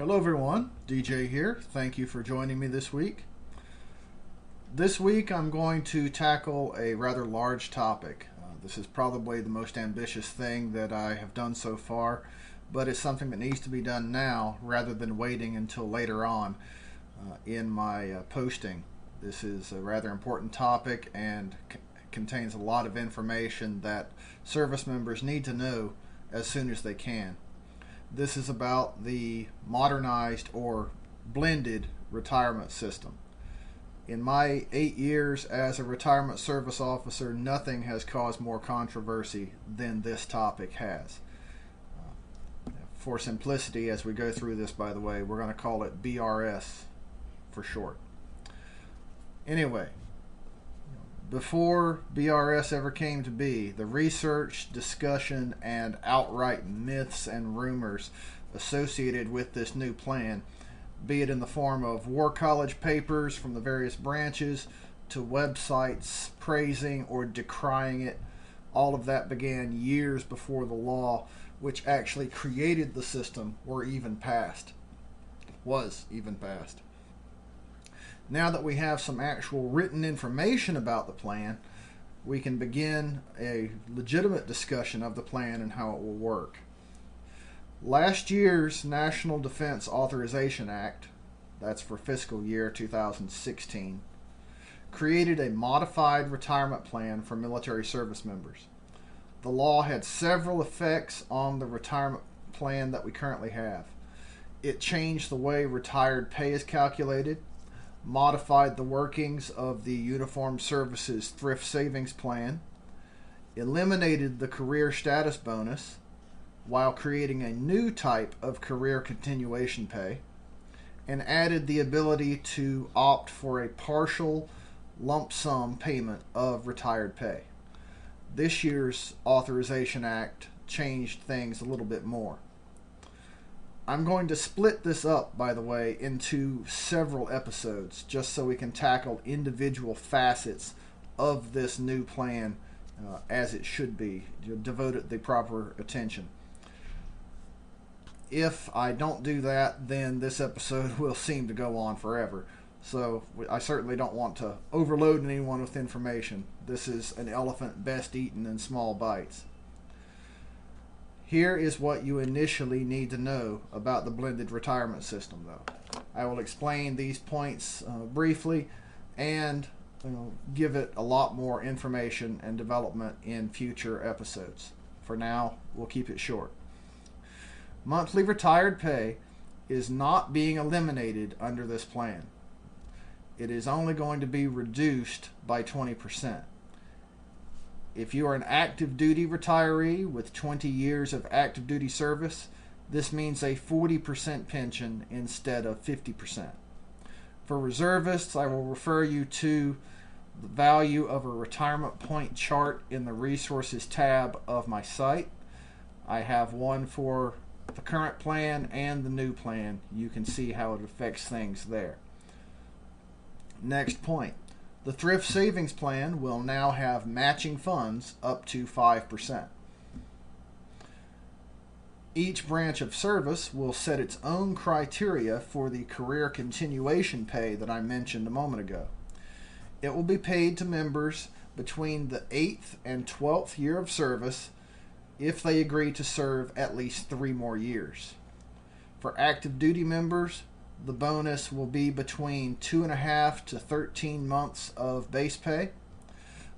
Hello everyone, DJ here. Thank you for joining me this week. This week I'm going to tackle a rather large topic. This is probably the most ambitious thing that I have done so far, but it's something that needs to be done now rather than waiting until later on in my posting. This is a rather important topic and contains a lot of information that service members need to know as soon as they can. This is about the modernized or blended retirement system. In my 8 years as a retirement service officer, nothing has caused more controversy than this topic has. For simplicity, as we go through this, by the way, we're going to call it BRS for short. Anyway, before BRS ever came to be, the research, discussion, and outright myths and rumors associated with this new plan, be it in the form of war college papers from the various branches to websites praising or decrying it, all of that began years before the law which actually created the system was even passed. Now that we have some actual written information about the plan, we can begin a legitimate discussion of the plan and how it will work. Last year's National Defense Authorization Act, that's for fiscal year 2016, created a modified retirement plan for military service members. The law had several effects on the retirement plan that we currently have. It changed the way retired pay is calculated, modified the workings of the Uniformed Services Thrift Savings Plan, eliminated the career status bonus while creating a new type of career continuation pay, and added the ability to opt for a partial lump sum payment of retired pay. This year's Authorization Act changed things a little bit more. I'm going to split this up, by the way, into several episodes just so we can tackle individual facets of this new plan as it should be, devote it the proper attention. If I don't do that, then this episode will seem to go on forever. So I certainly don't want to overload anyone with information. This is an elephant best eaten in small bites. Here is what you initially need to know about the blended retirement system, though. I will explain these points briefly and give it a lot more information and development in future episodes. For now, we'll keep it short. Monthly retired pay is not being eliminated under this plan. It is only going to be reduced by 20%. If you are an active duty retiree with 20 years of active duty service, this means a 40% pension instead of 50%. For reservists, I will refer you to the value of a retirement point chart in the resources tab of my site. I have one for the current plan and the new plan. You can see how it affects things there. Next point. The Thrift Savings Plan will now have matching funds up to 5%. Each branch of service will set its own criteria for the career continuation pay that I mentioned a moment ago. It will be paid to members between the 8th and 12th year of service if they agree to serve at least 3 more years. For active duty members, the bonus will be between 2.5 to 13 months of base pay.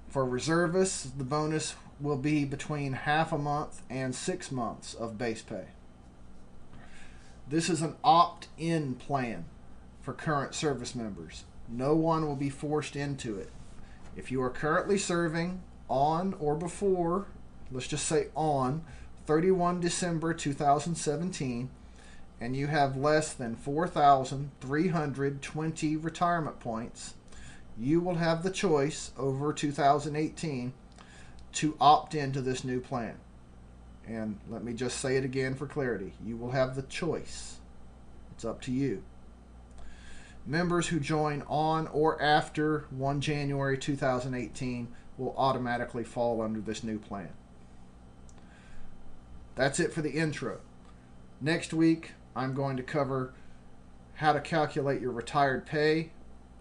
For reservists, the bonus will be between half a month and 6 months of base pay. This is an opt-in plan for current service members. No one will be forced into it. If you are currently serving on or before, let's just say on 31 December 2017, and you have less than 4,320 retirement points, you will have the choice over 2018 to opt into this new plan. And let me just say it again for clarity. You will have the choice. It's up to you. Members who join on or after 1 January 2018 will automatically fall under this new plan. That's it for the intro. Next week, I'm going to cover how to calculate your retired pay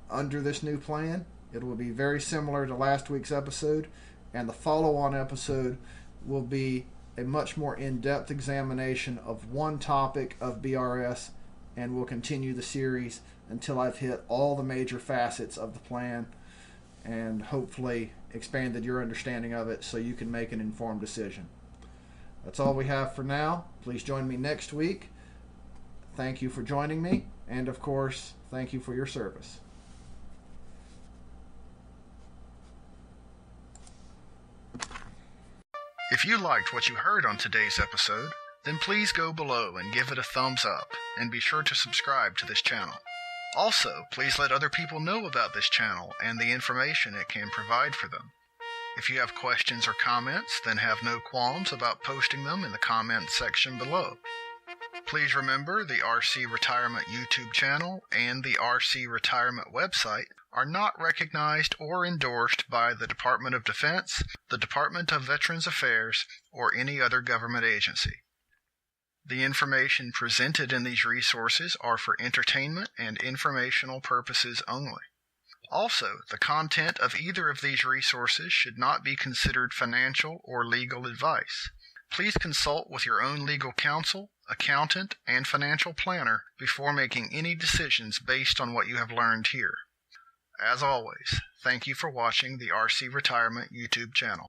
under this new plan. It will be very similar to last week's episode, and the follow-on episode will be a much more in-depth examination of one topic of BRS, and we'll continue the series until I've hit all the major facets of the plan and hopefully expanded your understanding of it so you can make an informed decision. That's all we have for now. Please join me next week. Thank you for joining me, and of course, thank you for your service. If you liked what you heard on today's episode, then please go below and give it a thumbs up, and be sure to subscribe to this channel. Also, please let other people know about this channel and the information it can provide for them. If you have questions or comments, then have no qualms about posting them in the comments section below. Please remember the RC Retirement YouTube channel and the RC Retirement website are not recognized or endorsed by the Department of Defense, the Department of Veterans Affairs, or any other government agency. The information presented in these resources are for entertainment and informational purposes only. Also, the content of either of these resources should not be considered financial or legal advice. Please consult with your own legal counsel, accountant, and financial planner before making any decisions based on what you have learned here. As always, thank you for watching the RC Retirement YouTube channel.